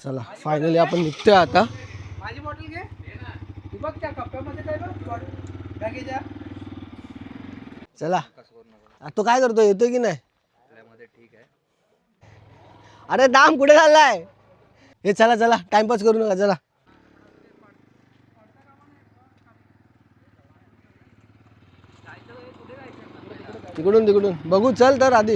चला फायनली आपण निघतोय आता. माझी बॉटल घे. तू बघ त्या कप्प्यामध्ये काय बॉटल बॅगेच्या. चला तो काय करतोय, येतोय की नाही? ठीक आहे. अरे दाम कुठे झालाय? हे चला चला टाइमपास करू नका चला. तिकडून तिकडून बघू चल तर आधी.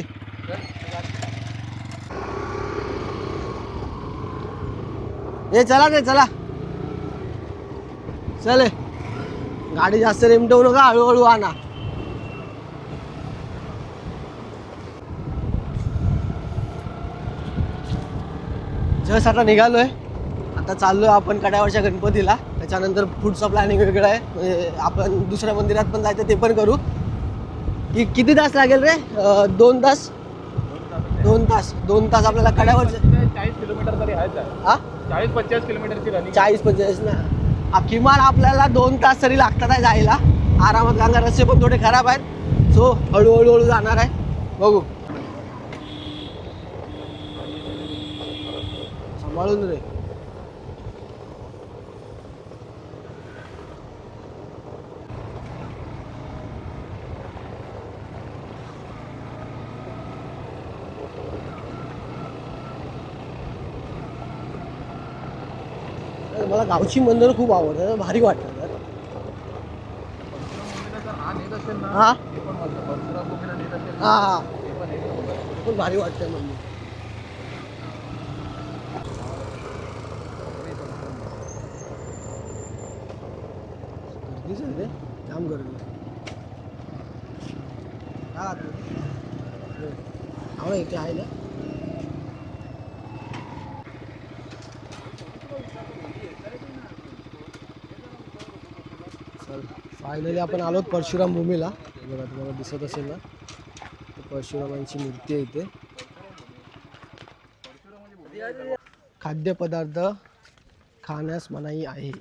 हे चला रे चला चल. गाडी जास्त रेमटवू नका, हळूहळू आणा. जस्ट आता निघालोय. आता चाललोय आपण कड्यावरच्या गणपतीला. त्याच्यानंतर पुढचं प्लॅनिंग वेगळं आहे. म्हणजे आपण दुसऱ्या मंदिरात पण जायचं, ते पण करू. किती तास लागेल रे? 2 तास. 2 तास आपल्याला कड्यावरचे 40 किलोमीटर तरी आहे. हा 40-45 किलोमीटरची रनिंग. 40-45 ना. किमान आपल्याला 2 तास तरी लागतात आहे जायला आरामात. कारण रस्ते पण थोडे खराब आहेत. सो हळूहळू जाणार आहे, बघू. सांभाळून रे. मला गावची मंदिरं खूप आवडतात, भारी वाटतात. हा हा हा खूप भारी वाटतंय मंदिर. गर्दीच आहे रे, जाम गर्दी. हा इथे आहे ना. चल फायनली आपण आलोत परशुराम भूमीला. बघा तुम्हाला दिसत असेल ना, परशुरामांची मूर्ती आहे इथे. खाद्यपदार्थ खाण्यास मनाई आहे.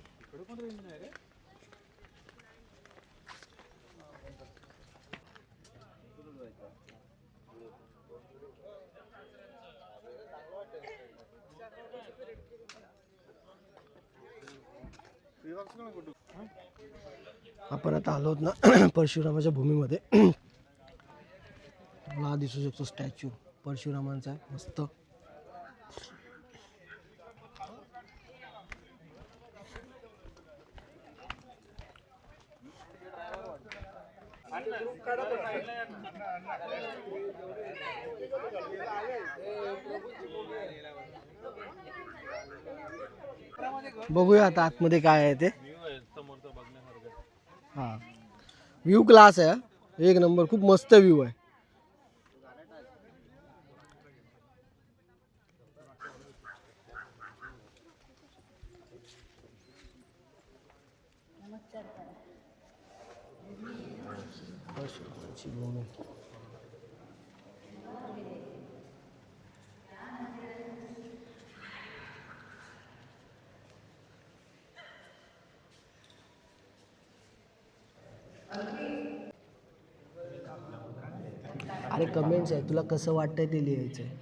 आपण आता आलोत ना परशुरामाच्या भूमीमध्ये. मला दिसू शकतो स्टॅच्यू परशुरामांचा आहे मस्त. बघूया आता आतमध्ये काय आहे ते. हा व्ह्यू क्लास आहे, एक नंबर. खूप मस्त व्ह्यू आहे. अरे कमेंट्स आहे, तुला कसं वाटतंय ते लिहायचं आहे.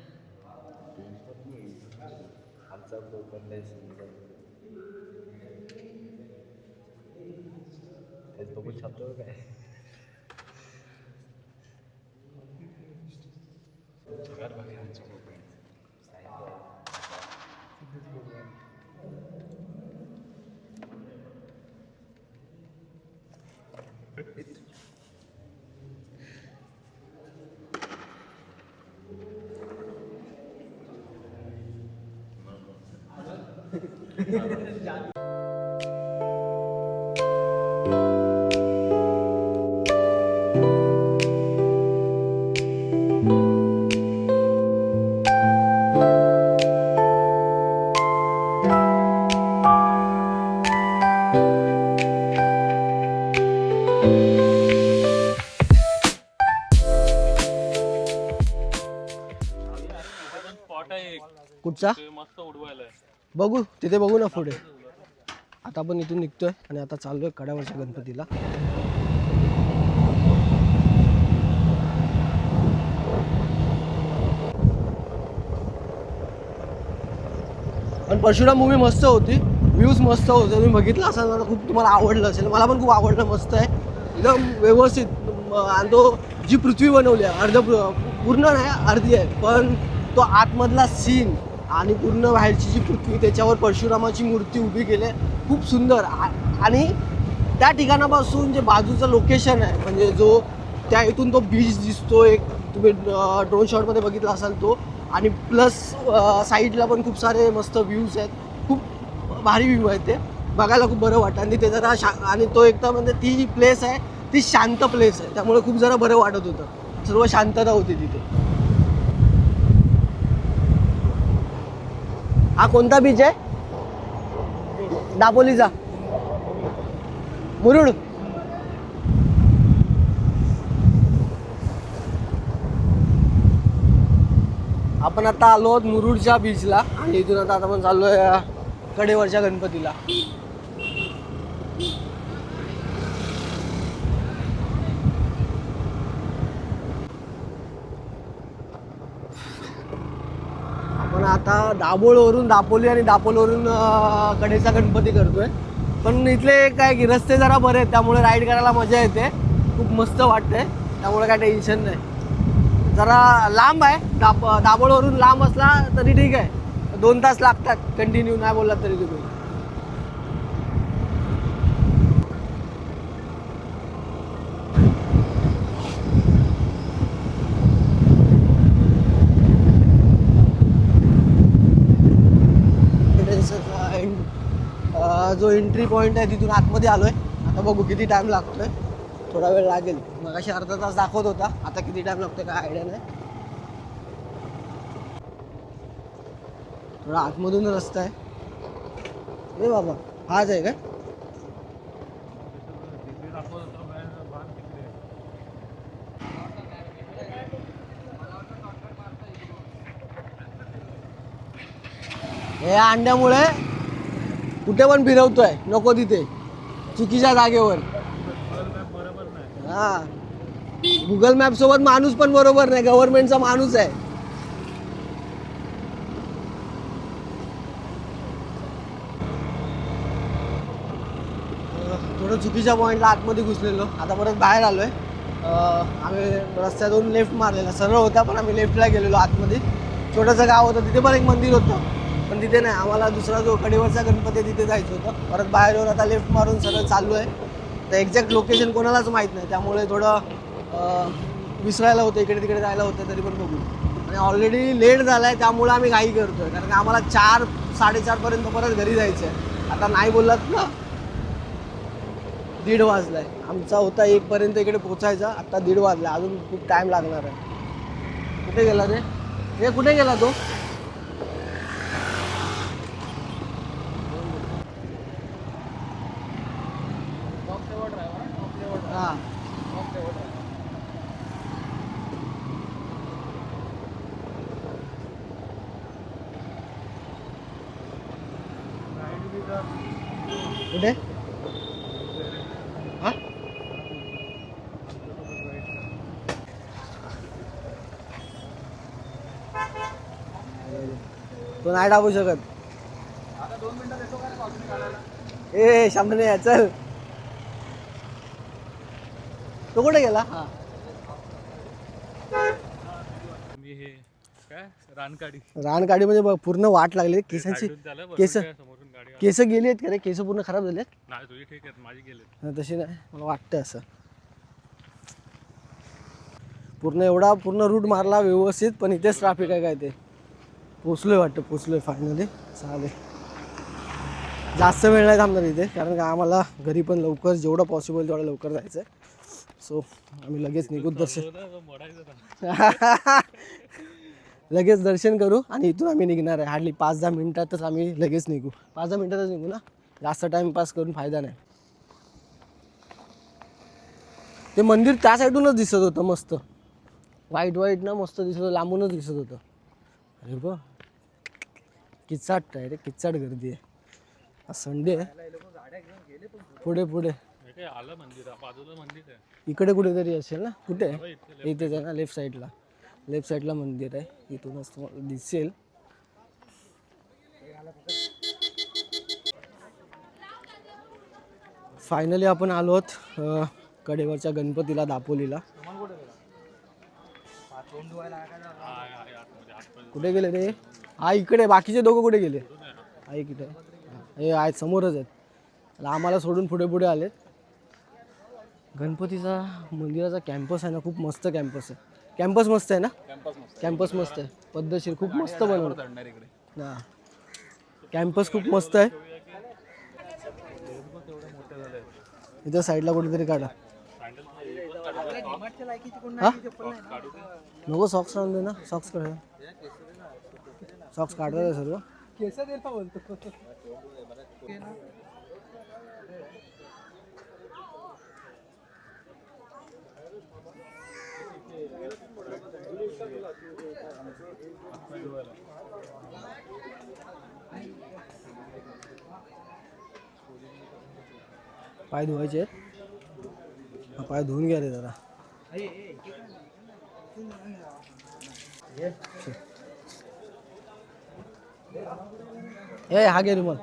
कुठचा मस्त उडवायला बघू, तिथे बघू ना पुढे. आता आपण इथून निघतोय आणि आता चाललोय कड्यावरच्या गणपतीला. पण परशुराम मूवी मस्त होती, व्ह्यूज मस्त होते, तुम्ही बघितलं असाल ना, खूप तुम्हाला आवडलं असेल. मला पण खूप आवडलं, मस्त आहे एकदम व्यवस्थित. आणि तो जी पृथ्वी बनवली आहे पूर्ण नाही अर्धी आहे, पण तो आतमधला सीन आणि पूर्ण बाहेरची जी पृथ्वी त्याच्यावर परशुरामाची मूर्ती उभी केली खूप सुंदर. आणि त्या ठिकाणापासून जे बाजूचं लोकेशन आहे म्हणजे जो त्या इथून तो बीच दिसतो एक, तुम्ही ड्रोन शॉटमध्ये बघितला असाल तो. आणि प्लस साईडला पण खूप सारे मस्त व्ह्यूज आहेत, खूप भारी व्ह्यू आहेत, ते बघायला खूप बरं वाटतं. आणि ते जरा आणि तो एक तर म्हणजे ती जी प्लेस आहे ती शांत प्लेस आहे, त्यामुळे खूप जरा बरं वाटत होतं, सर्व शांतता होती तिथे. हा कोणता बीच आहे? दापोलीचा मुरुड. आपण आता आलो आहोत मुरुडच्या बीचला आणि इथून आता आपण चाललोय कडेवरच्या गणपतीला. आपण आता दाभोळवरून दापोली आणि दापोलवरून कडेचा गणपती करतोय. पण इथले काय की रस्ते जरा बरे आहेत, त्यामुळे राईड करायला मजा येते, खूप मस्त वाटतंय, त्यामुळे काय टेन्शन नाही. जरा लांब आहे, दाभोळवरून लांब असला तरी ठीक आहे, 2 तास लागतात कंटिन्यू नाही बोललात तरी तुम्ही. जो एंट्री पॉईंट आहे तिथून आतमध्ये आलोय. आता बघू किती टाइम लागतोय, थोडा वेळ लागेल. मगाशी अर्धा तास दाखवत होता, आता किती टाइम लागतोय काय आयडिया नाही. थोडा आतमधून रस्ता आहे. ए बाबा, हाच आहे काय? हे अंड्यामुळे कुठे पण फिरवतोय, नको तिथे, चुकीच्या जागेवर. हा, गुगल मॅप सोबत माणूस पण बरोबर नाही, गव्हर्नमेंटचा माणूस आहे. थोडं चुकीच्या पॉईंटला आतमध्ये घुसलेलो, आता परत बाहेर आलोय. आम्ही रस्त्यातून लेफ्ट मारलेला, सरळ होता पण आम्ही लेफ्टला गेलेलो आतमध्ये. छोटंसं गाव होतं, तिथे पण एक मंदिर होतं, पण तिथे नाही, आम्हाला दुसरा जो कडेवरचा गणपती आहे तिथे जायचं होतं. परत बाहेर येऊन आता लेफ्ट मारून सरळ चाललो आहे. तर एक्झॅक्ट लोकेशन कोणालाच माहीत नाही, त्यामुळे थोडं विसरायला होतं, इकडे तिकडे जायला होतं, तरी पण बघू. आणि ऑलरेडी लेट झाला आहे, त्यामुळे आम्ही घाई करतोय, कारण आम्हाला 4 साडेचारपर्यंत परत घरी जायचं आहे. आता नाही बोललात ना, 1:30 वाजलाय, आमचा होता 1 पर्यंत इकडे पोचायचा, आता 1:30 वाजला, अजून खूप टाइम लागणार आहे. कुठे गेला रे? हे कुठे गेला तो? हा, कुठे? हा, तो नाही टाकू शकत. आता 2 मिनिटात येतो का रे पावसाने काढायला? ए शामने चल, तो कुठे गेला? हा, मी हे काय रानकाडी रानगाडी म्हणजे बघ, पूर्ण वाट लागली केसांची. केस समोरून गाडी केस गेली आहेत का रे? केस पूर्ण खराब झाले आहेत? नाही तुझी ठीक आहे माझी गेले तशी नाही, मला वाटतं असं. पूर्ण रूट मारला व्यवस्थित, पण इथेच ट्रॅफिक आहे काय ते. पोचलोय वाटतं, पोचलोय फायनली. चालेल, जास्त वेळ नाही थांबणार इथे, कारण का आम्हाला घरी पण लवकर जेवढं पॉसिबल तेवढं लवकर जायचं आहे. सो आम्ही लगेच निघू, लगेच दर्शन करू आणि इथून आम्ही निघणार आहे. हार्डली 5-10 मिनिटातच आम्ही लगेच निघू, 5-10 मिनिटातच निघू ना, जास्त टाइमपास करून फायदा नाही. ते मंदिर त्या साईडूनच दिसत होतं, मस्त व्हाईट ना, मस्त दिसत होतं, लांबूनच दिसत होतं. अरे बा, किचाट आहे रे, किचाट गर्दी आहे. आज संडे आहे. पुढे आलं मंदिर बाजूला मंदिर आहे इकडे कुठेतरी असेल ना, कुठे आहे? इथेच आहे ना, लेफ्ट साईडला मंदिर आहे, इथूनच तुम्हाला दिसेल. फायनली आपण आलो आहोत कडेवरच्या गणपतीला दापोलीला. कुठे गेले रे? हा इकडे. बाकीचे दोघं कुठे गेले? हा इकडे. हे आहेत समोरच आहेत. आम्हाला सोडून पुढे पुढे आलेत. गणपतीचा मंदिराचा कॅम्पस आहे ना, खूप मस्त कॅम्पस आहे. कॅम्पस मस्त आहे ना? कॅम्पस मस्त आहे. पद्धतशीर खूप मस्त बनवलं. हां कॅम्पस खूप मस्त आहे. इथं साईडला कुठेतरी काढा. हा नको सॉक्स राहून दे ना. सॉक्स काढा. सॉक्स काढतात सर्व. केस देता बोलतो. पाय धुवायचे. पाय धुवून घ्या रे जरा. ए हा घे रुमाल.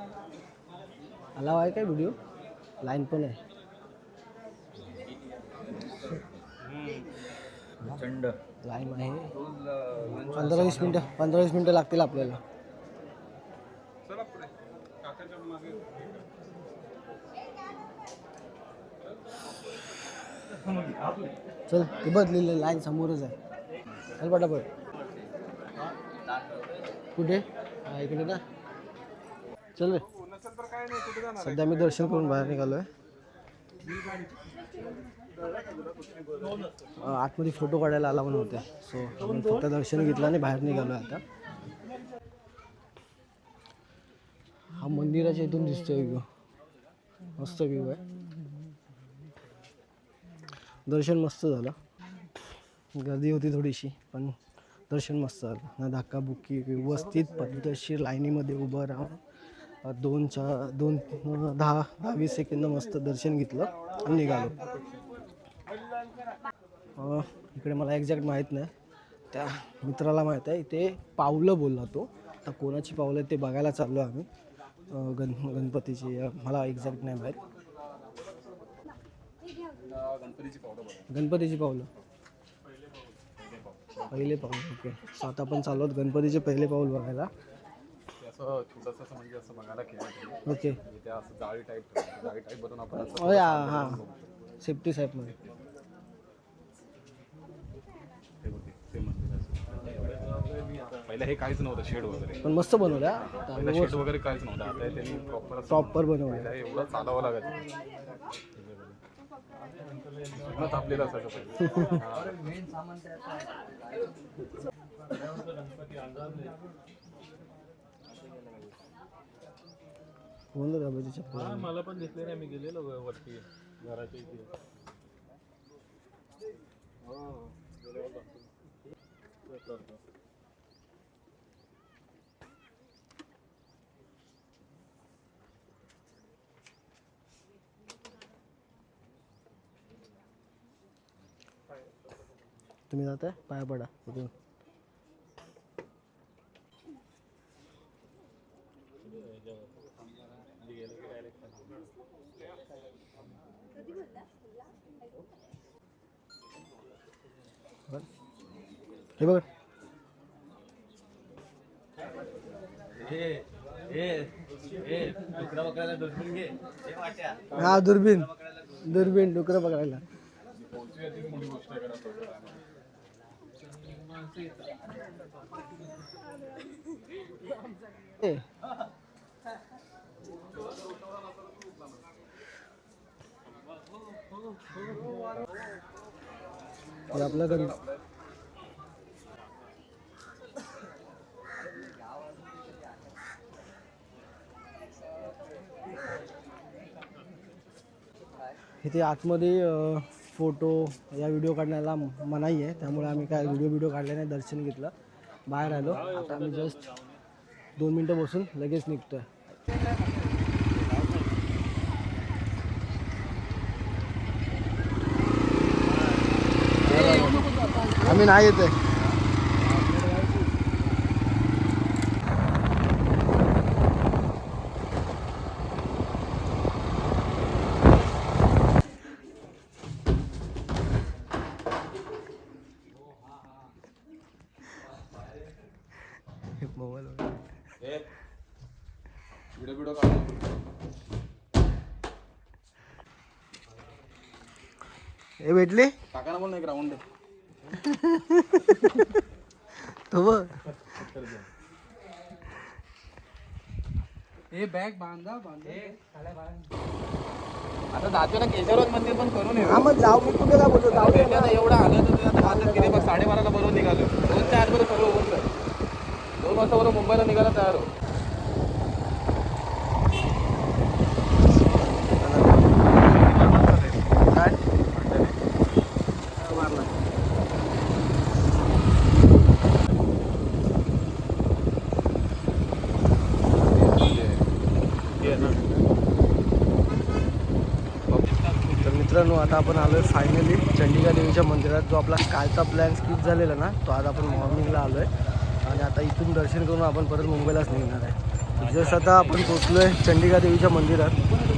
आला आहे काय व्हिडिओ? लाईन पण आहे. लाईन आहे. 15-20 मिनटं लागतील आपल्याला. चल ते बदलेलं लाईन समोरच आहे. चल पटापट. कुठे? हा इकडे ना. चल रे. सध्या मी दर्शन करून बाहेर निघालो आहे. आतमध्ये फोटो काढायला आला पण होते. सो आपण फक्त दर्शन घेतलं आणि बाहेर निघालो आहे आता. हा मंदिराच्या इथून दिसतोय व्ह्यू. मस्त व्ह्यू आहे. दर्शन मस्त झालं. गर्दी होती थोडीशी पण दर्शन मस्त झालं. ना धक्काबुक्की. व्यवस्थित पद्धतशीर लाईनीमध्ये उभं राहून 10-20 सेकंद मस्त दर्शन घेतलं आणि निघालो. इकडे मला एक्झॅक्ट माहीत नाही. त्या मित्राला माहीत आहे. इथे पावलं बोलला तो. आता कोणाची पावलं ते बघायला चाललो आम्ही. गणपतीची मला एक्झॅक्ट नाही माहीत. गणपतीची पावलं. पहिले पाऊल. ओके. सो आता आपण चाललो आहोत गणपतीचे पहिले पाऊल बघायला. ओके. हां सेफ्टी साईडमध्ये. पहिला हे काहीच नव्हतं शेड वगैरे. पण मस्त बनवलं. शेड वगैरे काहीच नव्हतं. आता त्यांनी प्रॉपर बनवलं. एवढं चालावं लागत. तापलेलं असायचं हा मला पण दिसले नाही. मी गेलेलो वरती घराच्या इथे. तुम्ही जाताय पाया पडा इथून. हे बघ. हा दुर्बीण डुकरं पकडायला. आपलं घरी इथे आतमध्ये फोटो या व्हिडिओ काढण्याला मनाई आहे. त्यामुळे आम्ही काय व्हिडिओ काढले नाही. दर्शन घेतलं, बाहेर आलो. आता आम्ही जस्ट 2 मिनटं बसून लगेच निघतोय. आम्ही नाही येत आहे. मोबाईल व्हिडिओ काढ. हे भेटले काकांना बोल ना एक राऊंड दे. तो बघ हे बॅग बांधा आता जातो ना केशवराज मंदिर पण करून ये. हा मग जाऊ मी कुठे काय बोलतो जाऊ दे ना. आता एवढं आलं तर आता वाजत गेले बघ 12:30ला बरोबर निघालो. 2च्या आतमध्ये सर्व होऊन जाईल. 2 वाजता बरोबर मुंबईला निघायला तयार हो. काय तर मित्रांनो आता आपण आलो आहे फायनली चंडिका देवीच्या मंदिरात. जो आपला कालचा प्लॅन स्किप झालेला ना तो आज आपण मॉर्निंगला आलो आहे आणि आता इथून दर्शन करून आपण परत मुंबईलाच निघणार आहे. जस्ट आता आपण पोचलो आहे चंडिका देवीच्या मंदिरात.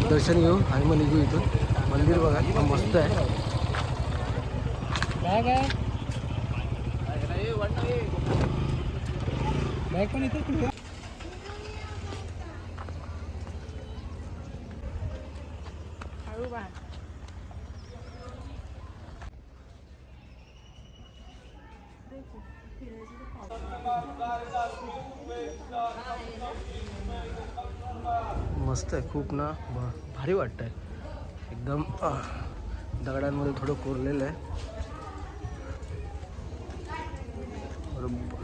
दर्शन घेऊ आणि मग निघू इथून. मंदिर बघा किती मस्त आहे. बॅग आहे बॅग पण इथे कुठे मस्त आहे खूप ना. भारी वाटतंय एकदम. दगडांमध्ये थोडं कोरलेलं आहे. बरोबर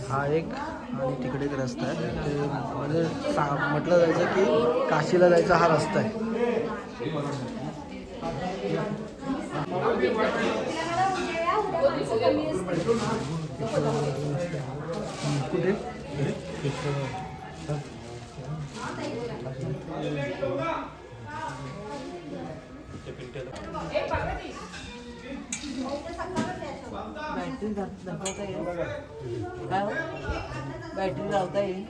हा एक आणि तिकडे एक रस्ता आहे. ते म्हणजे म्हटलं जायचं की काशीला जायचा हा रस्ता आहे. कुठे बॅटरी लावता येईल.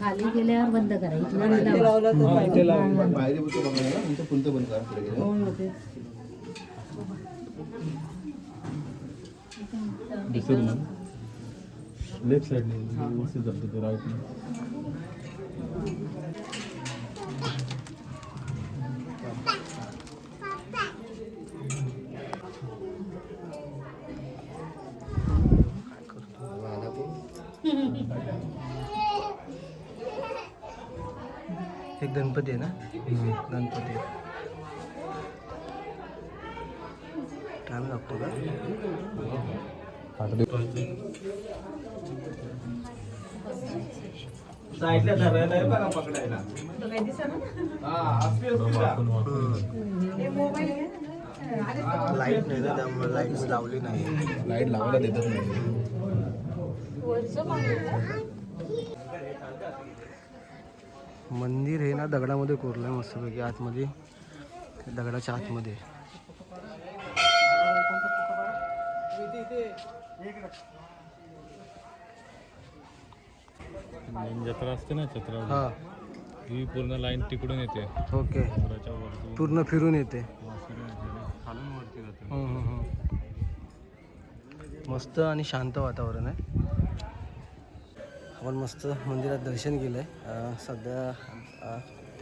खाली गेल्यावर बंद करायची. लेफ्ट साइड व्यवस्थित जातो तो राईट. एक गणपती आहे ना. गणपती टाइम लागतो का. लाईट नाही ना त्यामुळे लाईट लावली नाही. लाईट लावायला देतच नाही. मंदिर हे ना दगडामध्ये कोरलं आहे मस्तपैकी. आतमध्ये दगडाच्या आतमध्ये मेन जत्रा असते ना छत्रा हा. ही पूर्ण लाईन तिकडून येते. ओके डोंगराच्या वरतून पूर्ण फिरून येते. खालून वरती जाते. मस्त आणि शांत वातावरण आहे. आपण मस्त मंदिरात दर्शन केलं आहे. सध्या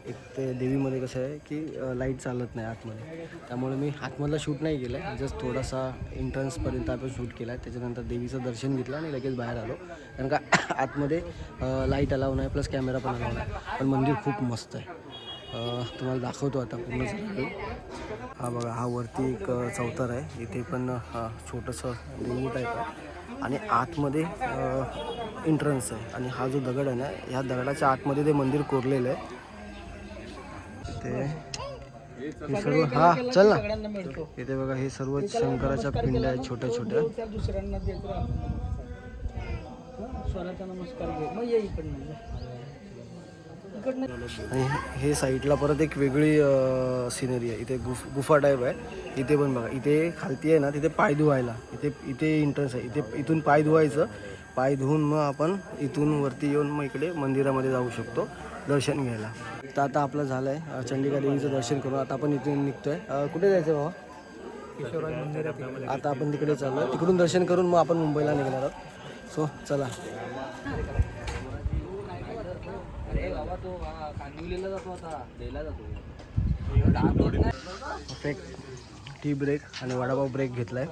एक ते देवीमध्ये कसं आहे की लाईट चालत नाही आतमध्ये, त्यामुळे मी आतमधला शूट नाही केलं आहे. जस्ट थोडासा एंट्रन्सपर्यंत आपण शूट केला आहे. त्याच्यानंतर देवीचं दर्शन घेतलं आणि लगेच बाहेर आलो, कारण का आतमध्ये लाईट अलाव नाही, प्लस कॅमेरा पण अलाव नाही. पण मंदिर खूप मस्त आहे. तुम्हाला दाखवतो आता पूर्ण झालं. हा बघा, हा वरती एक चौतार आहे. इथे पण छोटंसं देऊळ टाईप आहे आणि आतमध्ये एंट्रन्स आहे. आणि हा जो दगड आहे ना, ह्या दगडाच्या आतमध्ये ते मंदिर कोरलेलं आहे. ते हे सर्व हा चल ना, इथे बघा हे सर्व शंकराच्या पिंड्या आहेत छोट्या छोट्या. दुसऱ्यांना देत राहतो. स्वराचा नमस्कार घे, मग ये इकडनं. आणि हे साईडला परत एक वेगळी सिनरी आहे. इथे गुफा टाईप आहे. इथे पण बघा, इथे खालती आहे ना, तिथे पाय धुवायला इथे एंट्रन्स आहे. इथून पाय धुवायचं. पाय धुवून मग आपण इथून वरती येऊन मग इकडे मंदिरामध्ये जाऊ शकतो दर्शन घ्यायला. तर आता आपलं झालं आहे चंडिका देवीचं दर्शन करून आता आपण इथून निघतोय. कुठे जायचं बाबा? आता आपण तिकडे चाललो. तिकडून दर्शन करून मग आपण मुंबईला निघणार आहोत. सो चला. परफेक्ट टी ब्रेक आणि वडापाव ब्रेक घेतलाय.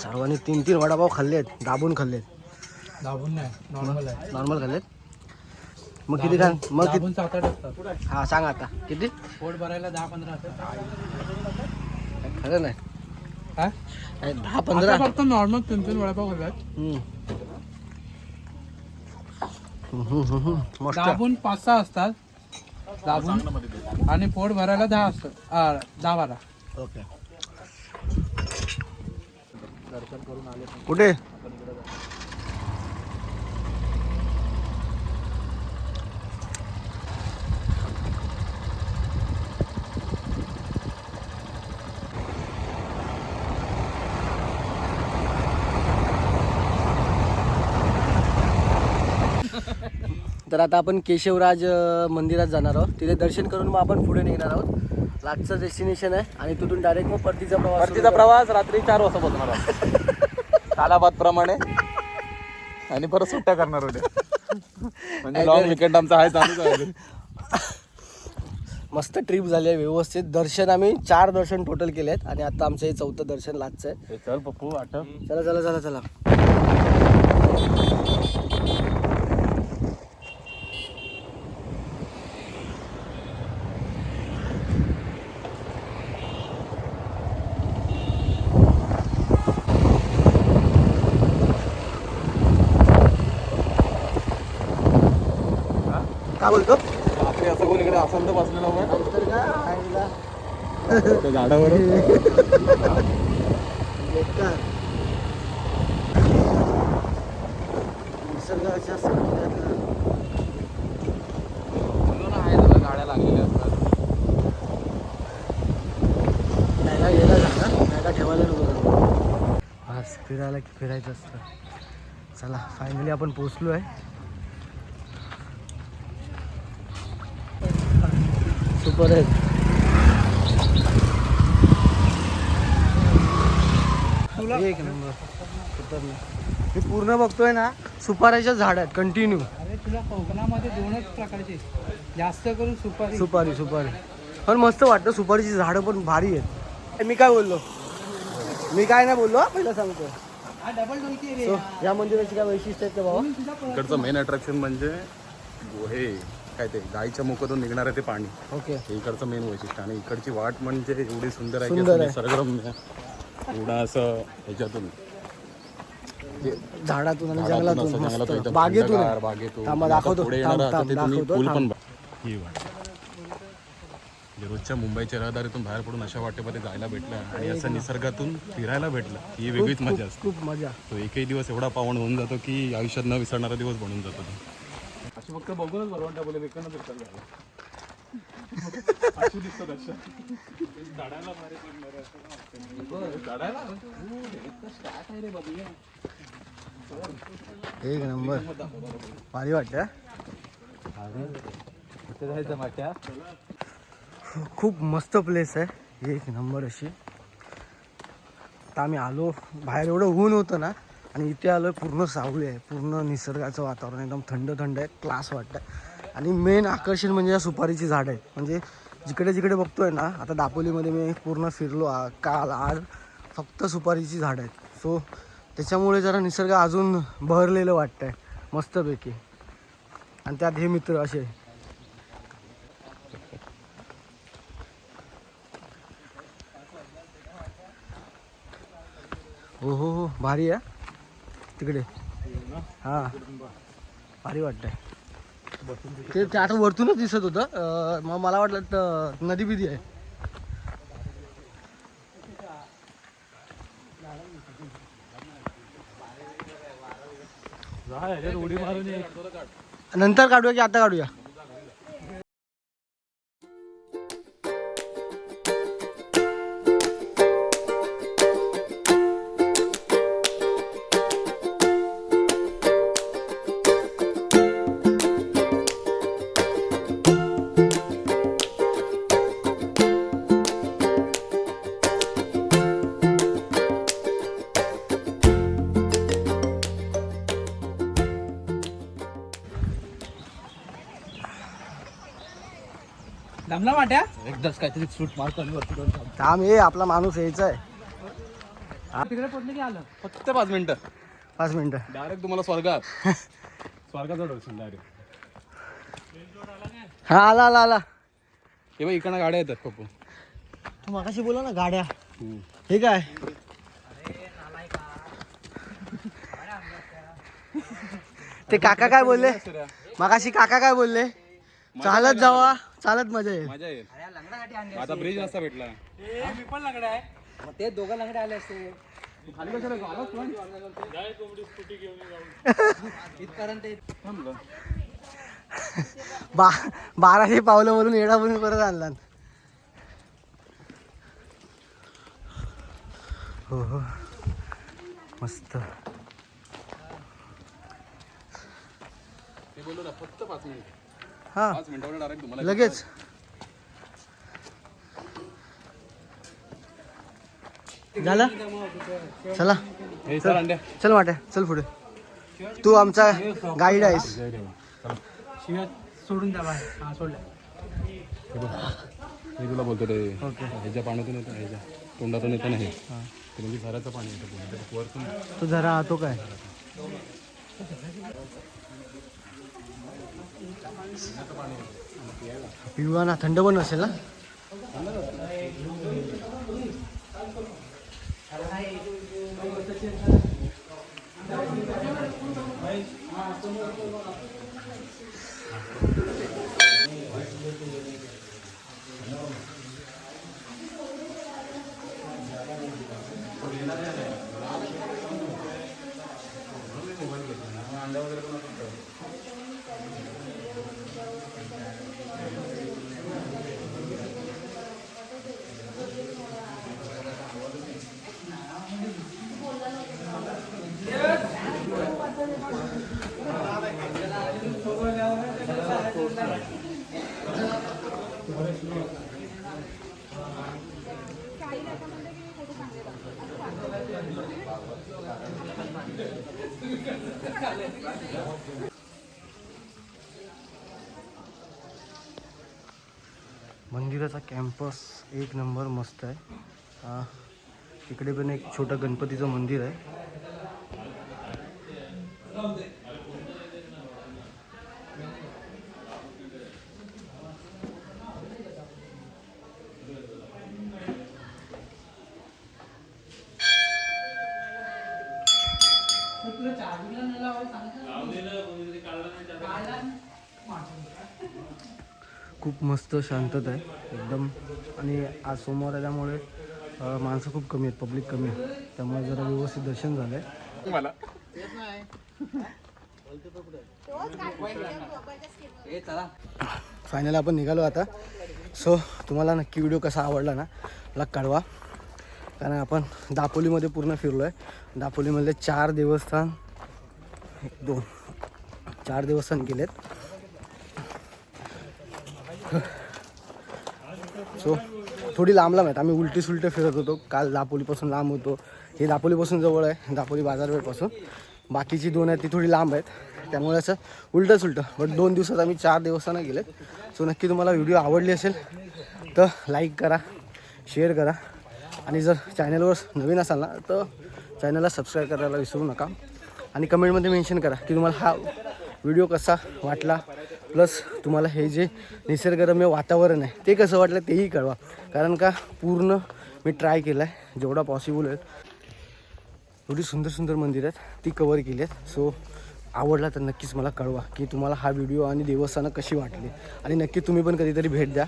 सर्वांनी 3-3 वडापाव खाल्लेत, दाबून खाल्लेत. दाबून नाही, नॉर्मल आहे. नॉर्मल खाल्लेत. मग किती खान? मग दाबून 7-8 असतात. हा सांग आता किती? पोट भरायला 10-15 असतात. खरं नाही काय 10-15 फक्त नॉर्मल 3-3 वडापाव खाल्लात. मस्त. दाबून 5-6 असतात दाबून, आणि पोट भरायला 10 असतात, 10-12. ओके. कुठे? तर आता आपण केशवराज मंदिरात जाणार आहोत. तिथे दर्शन करून मग आपण पुढे निघणार आहोत. लास्टचं डेस्टिनेशन आहे आणि तिथून डायरेक्ट मग परतीचा प्रवास रात्री 4 वाजता पोहोचणार आहोत तालाबाद प्रमाणे, आणि परत सुट्ट्या करणार होत्या. म्हणजे लॉंग विकेंड आमचा आहे, चालूच आहे. मस्त ट्रिप झाली आहे व्यवस्थित. दर्शन आम्ही 4 दर्शन टोटल केले आहेत आणि आता आमचं हे 4थं दर्शन लास्टचं आहे. चल पप्पू आठव. चला चला चला चला. काय बोलतो? आपले असं कोण इकडे असंत बसलेलं तर काय आईला त्या झाडावर. बेकार. निसर्गाच्या संकटात गाड्या लागलेल्या असतात. बॅगा गेला जाणार, बॅगा ठेवायला नको. आज फिरायला की फिरायचं असतं. चला फायनली आपण पोचलो आहे. सुपर आहे. एक नंबर. मी पूर्ण बघतोय ना, सुपाऱ्याच्या झाड आहेत कंटिन्यू. अरे तुला कोकणामध्ये 2च प्रकारचे, जास्त करून सुपारी. सुपारी पण मस्त वाटतं. सुपारीची झाडं पण भारी आहेत. मी काय बोललो? मी काय नाही बोललो, पहिला सांगतो. डबल डोलकी रे. So, या मंदिराची काय वैशिष्ट्य आहेत का बाबा? इकडचं मेन अट्रॅक्शन म्हणजे हे काय ते गाईच्या मुखातून निघणार आहे ते पाणी. ओके. हे इकडचं मेन वैशिष्ट्य. आणि इकडची वाट म्हणजे एवढी सुंदर आहे की सुंदर आहे. निसर्गरम्य. एवढा असं ह्याच्यातून झाडातून आणि जंगलातून जंगलातून एकदम बागेतून थंडगार आहे. बागेतून. थांबा, आणि आता दाखवतो. पुढे येणार थांब, आता ते तुम्ही दाखवतो. पूल थांब. पण ही वाट जे रोजच्या मुंबईच्या रहदारीतून बाहेर पडून अशा वाटेमध्ये जायला भेटलं आणि असं निसर्गातून फिरायला भेटलं ही वेगळीच मजा असते. खूप मजा. तो एकही दिवस एवढा पावन होऊन जातो की आयुष्यात न विसरणारा दिवस बनून जातो तो. अशी फक्त बघूनच बरोबर बोले वेगळं दिसतात. एक नंबर. भारी वाटतं. खूप मस्त प्लेस आहे. एक नंबर अशी. आता आम्ही आलो बाहेर, एवढं ऊन होतं ना, आणि इथे आलो पूर्ण सावली आहे. पूर्ण निसर्गाचं वातावरण एकदम थंड थंड आहे. क्लास वाटतं. आणि मेन आकर्षण म्हणजे या सुपारीची झाड आहेत. म्हणजे जिकडे जिकडे बघतोय ना, आता दापोलीमध्ये मी पूर्ण फिरलो काल आज, फक्त सुपारीची झाड आहेत. सो त्याच्यामुळे जरा निसर्ग अजून बहरलेलं वाटतंय मस्तपैकी. आणि त्यात हे मित्र असे. हो हो हो, भारी आहे तिकडे. हां भारी वाटतंय. ते आता वरतूनच दिसत होतं. मग मला वाटलं नदी बिदी आहे. उडी मारून नंतर काढूया की आता काढूया? जमला वाट्या एकदाच काहीतरी सूट मारतो आणि वरती जाऊन थांबतो. थांब, हे आपला माणूस यायचा आहे. तिकडे पडलं की आलं. फक्त 5 मिनिटं 5 मिनिटं. डायरेक्ट तुम्हाला स्वर्गात स्वर्गात डायरेक्ट. हा आला आला आला. हे बघ इकडनं गाड्या येतात पप्पू. तू मगाशी बोला ना गाड्या. हे काय ते काका काय बोलले मगाशी? काका काय बोलले? चालत जावा, चालत मजा येईल. मजा येईल. आता ब्रिज नसता भेटला. मी पण लंगडा आहे. मग ते दोघं लंगडे आले असते. खाली कशाला गेला? आलास पण? इथपर्यंत थांबलं. 1200 पावलं बोलून येडा बनून परत आणला. हो हो मस्त. ते बोललो ना फक्त 5 मिनिट. हा 5 मिनिटावर डायरेक्ट तुम्हाला लगेच. झालं? चला हे चल अंड्या. चल वाट्या, चल पुढे. तू आमचा गाईड आहेस. शिवाय सोडून द्या बाहेर. हा सोडलं. मी तुला बोलतो ते ह्याच्या पाण्यातून येतं, ह्याच्या तोंडातून येतं नाही. ते म्हणजे झऱ्याचं पाणी येतं वरतून. तू जरा आतो काय? पिवा ना, थंड पण नसेल ना? मंदिराचा कॅम्पस एक नंबर मस्त आहे. इकडे पण एक छोटं गणपतीचं मंदिर आहे. खूप मस्त शांतता आहे एकदम. आणि आज सोमवार आल्यामुळे माणसं खूप कमी आहेत, पब्लिक कमी आहे, त्यामुळे जरा व्यवस्थित दर्शन झालं आहे मला. फायनल आपण निघालो आता. सो तुम्हाला नक्की व्हिडिओ कसा आवडला ना मला कळवा. कारण आपण दापोलीमध्ये पूर्ण फिरलो आहे. दापोलीमधले 4 देवस्थान 4 देवस्थान केलेत. सो थोडी लांब आहेत. आम्ही उलटी सुलटे फिरत होतो. काल दापोलीपासून लांब होतो. हे दापोलीपासून जवळ आहे, दापोली बाजारपेठपासून. बाकीची 2 आहेत ती थोडी लांब आहेत, त्यामुळे असं उलटं सुलटं. बट 2 दिवसात आम्ही 4 देवस्थानं गेलेत. सो नक्की तुम्हाला व्हिडिओ आवडली असेल तर लाईक करा, शेअर करा. आणि जर चॅनलवर नवीन असाल ना तर चॅनलला सबस्क्राईब करायला विसरू नका. आणि कमेंटमध्ये मेन्शन करा की तुम्हाला हा व्हिडिओ कसा वाटला. प्लस तुम्हाला हे जे निसर्गरम्य वातावरण आहे ते कसं वाटलं तेही कळवा. कारण का पूर्ण मी ट्राय केलं आहे जेवढा पॉसिबल आहे. एवढी सुंदर सुंदर मंदिरं आहेत ती कवर केली आहेत. सो आवडला तर नक्कीच मला कळवा की तुम्हाला हा व्हिडिओ आणि देवस्थानं कशी वाटली. आणि नक्की तुम्ही पण कधीतरी भेट द्या.